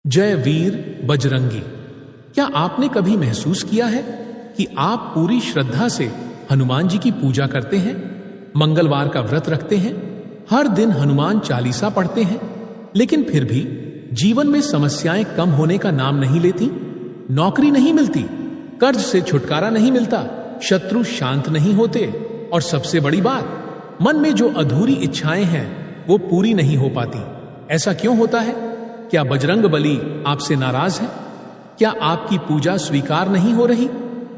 जय वीर बजरंगी। क्या आपने कभी महसूस किया है कि आप पूरी श्रद्धा से हनुमान जी की पूजा करते हैं, मंगलवार का व्रत रखते हैं, हर दिन हनुमान चालीसा पढ़ते हैं, लेकिन फिर भी जीवन में समस्याएं कम होने का नाम नहीं लेती? नौकरी नहीं मिलती, कर्ज से छुटकारा नहीं मिलता, शत्रु शांत नहीं होते, और सबसे बड़ी बात, मन में जो अधूरी इच्छाएं हैं वो पूरी नहीं हो पाती। ऐसा क्यों होता है? क्या बजरंग बली आपसे नाराज है? क्या आपकी पूजा स्वीकार नहीं हो रही?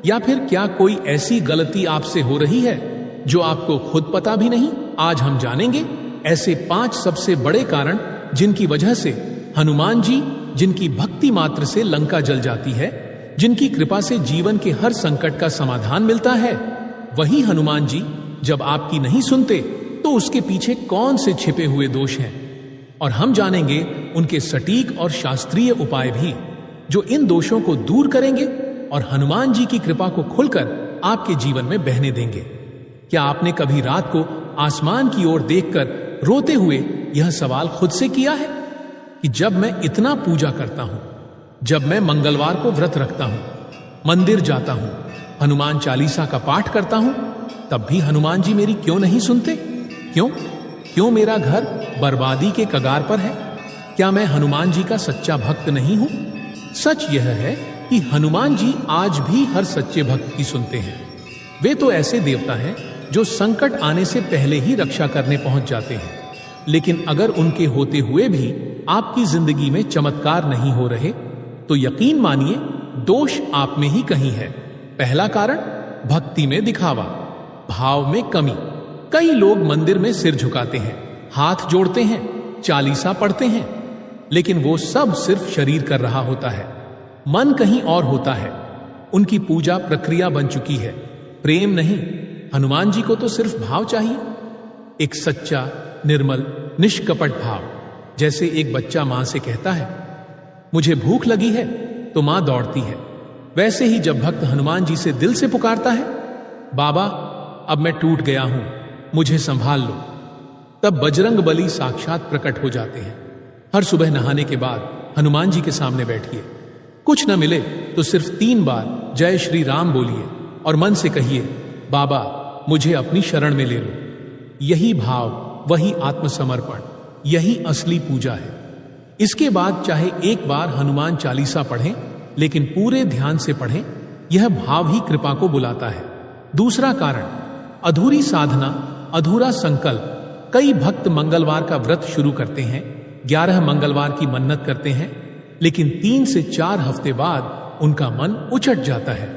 या फिर क्या कोई ऐसी गलती आपसे हो रही है जो आपको खुद पता भी नहीं? आज हम जानेंगे ऐसे 5 सबसे बड़े कारण जिनकी वजह से हनुमान जी, जिनकी भक्ति मात्र से लंका जल जाती है, जिनकी कृपा से जीवन के हर संकट का समाधान मिलता है, वही हनुमान जी जब आपकी नहीं सुनते तो उसके पीछे कौन से छिपे हुए दोष हैं। और हम जानेंगे उनके सटीक और शास्त्रीय उपाय भी, जो इन दोषों को दूर करेंगे और हनुमान जी की कृपा को खुलकर आपके जीवन में बहने देंगे। क्या आपने कभी रात को आसमान की ओर देखकर रोते हुए यह सवाल खुद से किया है कि जब मैं इतना पूजा करता हूं, जब मैं मंगलवार को व्रत रखता हूं, मंदिर जाता हूं, हनुमान चालीसा का पाठ करता हूं, तब भी हनुमान जी मेरी क्यों नहीं सुनते? क्यों मेरा घर बर्बादी के कगार पर है? क्या मैं हनुमान जी का सच्चा भक्त नहीं हूं? सच यह है कि हनुमान जी आज भी हर सच्चे भक्त की सुनते हैं। वे तो ऐसे देवता हैं जो संकट आने से पहले ही रक्षा करने पहुंच जाते हैं। लेकिन अगर उनके होते हुए भी आपकी जिंदगी में चमत्कार नहीं हो रहे, तो यकीन मानिए दोष आप में ही कहीं है। पहला कारण, भक्ति में दिखावा, भाव में कमी। कई लोग मंदिर में सिर झुकाते हैं, हाथ जोड़ते हैं, चालीसा पढ़ते हैं, लेकिन वो सब सिर्फ शरीर कर रहा होता है, मन कहीं और होता है। उनकी पूजा प्रक्रिया बन चुकी है, प्रेम नहीं। हनुमान जी को तो सिर्फ भाव चाहिए, एक सच्चा, निर्मल, निष्कपट भाव। जैसे एक बच्चा मां से कहता है, मुझे भूख लगी है, तो मां दौड़ती है। वैसे ही जब भक्त हनुमान जी से दिल से पुकारता है, बाबा अब मैं टूट गया हूं, मुझे संभाल लो, तब बजरंग बली साक्षात प्रकट हो जाते हैं। हर सुबह नहाने के बाद हनुमान जी के सामने बैठिए, कुछ न मिले तो सिर्फ 3 बार जय श्री राम बोलिए और मन से कहिए, बाबा मुझे अपनी शरण में ले लो। यही भाव, वही आत्मसमर्पण, यही असली पूजा है। इसके बाद चाहे एक बार हनुमान चालीसा पढ़ें, लेकिन पूरे ध्यान से पढ़ें। यह भाव ही कृपा को बुलाता है। दूसरा कारण, अधूरी साधना, अधूरा संकल्प। कई भक्त मंगलवार का व्रत शुरू करते हैं, 11 मंगलवार की मन्नत करते हैं, लेकिन 3 से 4 हफ्ते बाद उनका मन उचट जाता है।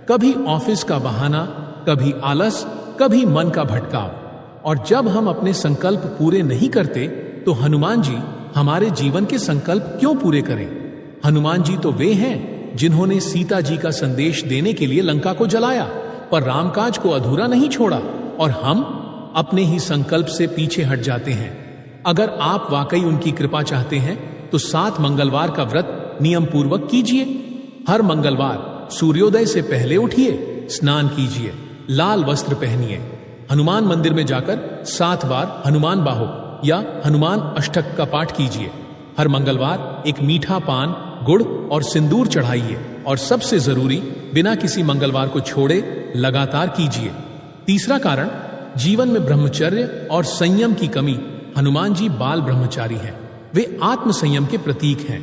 कभी ऑफिस का बहाना, कभी आलस, कभी मन का भटकाव। और जब हम अपने संकल्प पूरे नहीं करते तो हनुमान जी हमारे जीवन के संकल्प क्यों पूरे करें? हनुमान जी तो वे हैं जिन्होंने सीता जी का संदेश देने के लिए लंका को जलाया, पर रामकाज को अधूरा नहीं छोड़ा। और हम अपने ही संकल्प से पीछे हट जाते हैं। अगर आप वाकई उनकी कृपा चाहते हैं तो 7 मंगलवार का व्रत नियम पूर्वक कीजिए। हर मंगलवार सूर्योदय से पहले उठिए, स्नान कीजिए, लाल वस्त्र पहनिए, हनुमान मंदिर में जाकर 7 बार हनुमान बाहो या हनुमान अष्टक का पाठ कीजिए। हर मंगलवार एक मीठा पान, गुड़ और सिंदूर चढ़ाइए, और सबसे जरूरी, बिना किसी मंगलवार को छोड़े लगातार कीजिए। तीसरा कारण, जीवन में ब्रह्मचर्य और संयम की कमी। हनुमान जी बाल ब्रह्मचारी हैं, वे आत्म संयम के प्रतीक हैं।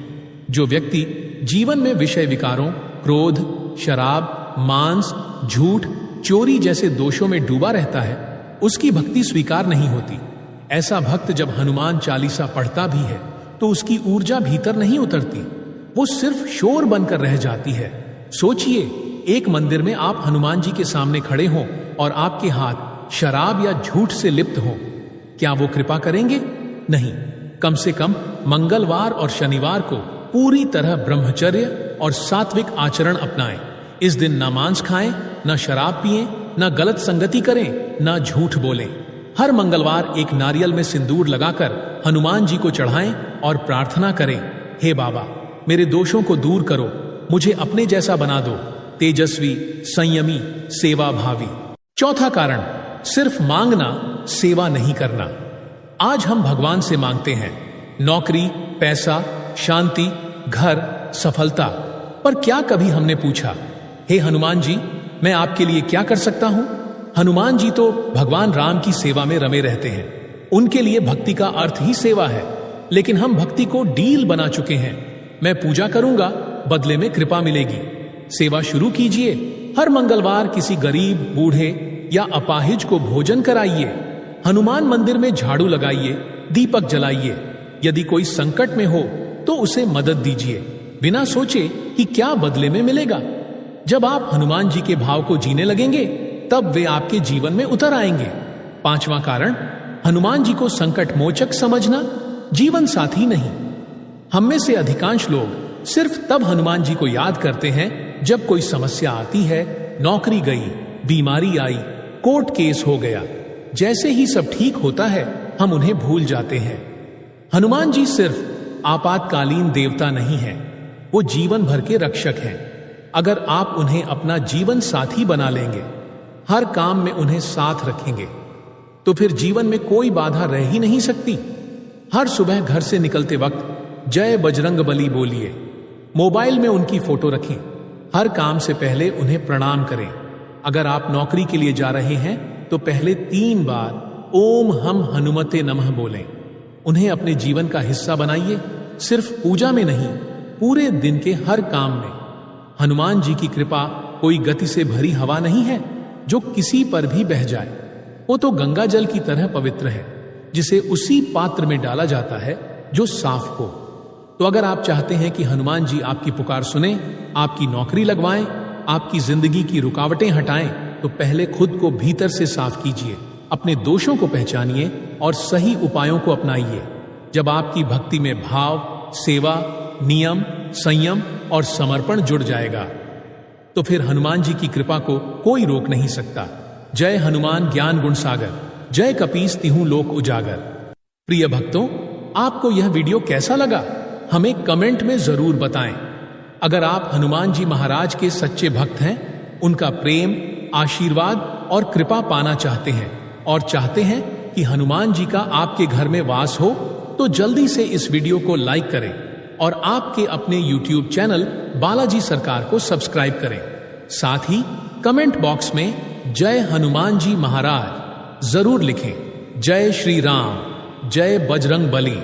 जो व्यक्ति जीवन में विषय विकारों, क्रोध, शराब, मांस, झूठ, चोरी जैसे दोषों में डूबा रहता है, उसकी भक्ति स्वीकार नहीं होती। ऐसा भक्त जब हनुमान चालीसा पढ़ता भी है तो उसकी ऊर्जा भीतर नहीं उतरती, वो सिर्फ शोर बनकर रह जाती है। सोचिए, एक मंदिर में आप हनुमान जी के सामने खड़े हों और आपके हाथ शराब या झूठ से लिप्त हों, क्या वो कृपा करेंगे? नहीं। कम से कम मंगलवार और शनिवार को पूरी तरह ब्रह्मचर्य और सात्विक आचरण अपनाएं। इस दिन ना मांस खाएं, ना शराब पिएं, ना गलत संगति करें, ना झूठ बोलें। हर मंगलवार एक नारियल में सिंदूर लगाकर हनुमान जी को चढ़ाएं और प्रार्थना करें, हे बाबा मेरे दोषों को दूर करो, मुझे अपने जैसा बना दो, तेजस्वी, संयमी, सेवा भावी। चौथा कारण, सिर्फ मांगना, सेवा नहीं करना। आज हम भगवान से मांगते हैं नौकरी, पैसा, शांति, घर, सफलता। पर क्या कभी हमने पूछा, हे हनुमान जी, मैं आपके लिए क्या कर सकता हूं? हनुमान जी तो भगवान राम की सेवा में रमे रहते हैं। उनके लिए भक्ति का अर्थ ही सेवा है। लेकिन हम भक्ति को डील बना चुके हैं। मैं पूजा करूंगा, बदले में कृपा मिलेगी। सेवा शुरू कीजिए। हर मंगलवार किसी गरीब, बूढ़े या अपाहिज को भोजन कराइए। हनुमान मंदिर में झाड़ू लगाइए, दीपक जलाइए। यदि कोई संकट में हो तो उसे मदद दीजिए, बिना सोचे कि क्या बदले में मिलेगा। जब आप हनुमान जी के भाव को जीने लगेंगे, तब वे आपके जीवन में उतर आएंगे। 5वां कारण, हनुमान जी को संकट मोचक समझना, जीवन साथी नहीं। हम में से अधिकांश लोग सिर्फ तब हनुमान जी को याद करते हैं जब कोई समस्या आती है, नौकरी गई, बीमारी आई, कोर्ट केस हो गया। जैसे ही सब ठीक होता है, हम उन्हें भूल जाते हैं। हनुमान जी सिर्फ आपातकालीन देवता नहीं हैं, वो जीवन भर के रक्षक हैं। अगर आप उन्हें अपना जीवन साथी बना लेंगे, हर काम में उन्हें साथ रखेंगे, तो फिर जीवन में कोई बाधा रह ही नहीं सकती। हर सुबह घर से निकलते वक्त जय बजरंग बली बोलिए। मोबाइल में उनकी फोटो रखें। हर काम से पहले उन्हें प्रणाम करें। अगर आप नौकरी के लिए जा रहे हैं तो पहले 3 बार ओम हम हनुमते नमः बोलें। उन्हें अपने जीवन का हिस्सा बनाइए, सिर्फ पूजा में नहीं, पूरे दिन के हर काम में। हनुमान जी की कृपा कोई गति से भरी हवा नहीं है जो किसी पर भी बह जाए। वो तो गंगा जल की तरह पवित्र है, जिसे उसी पात्र में डाला जाता है जो साफ हो। तो अगर आप चाहते हैं कि हनुमान जी आपकी पुकार सुने, आपकी नौकरी लगवाएं, आपकी जिंदगी की रुकावटें हटाएं, तो पहले खुद को भीतर से साफ कीजिए, अपने दोषों को पहचानिए और सही उपायों को अपनाइए। जब आपकी भक्ति में भाव, सेवा, नियम, संयम और समर्पण जुड़ जाएगा, तो फिर हनुमान जी की कृपा को कोई रोक नहीं सकता। जय हनुमान ज्ञान गुण सागर, जय कपीस तिहु लोक उजागर। प्रिय भक्तों, आपको यह वीडियो कैसा लगा, हमें कमेंट में जरूर बताएं। अगर आप हनुमान जी महाराज के सच्चे भक्त हैं, उनका प्रेम, आशीर्वाद और कृपा पाना चाहते हैं और चाहते हैं कि हनुमान जी का आपके घर में वास हो, तो जल्दी से इस वीडियो को लाइक करें और आपके अपने YouTube चैनल बालाजी सरकार को सब्सक्राइब करें। साथ ही कमेंट बॉक्स में जय हनुमान जी महाराज जरूर लिखें। जय श्री राम, जय बजरंग बली।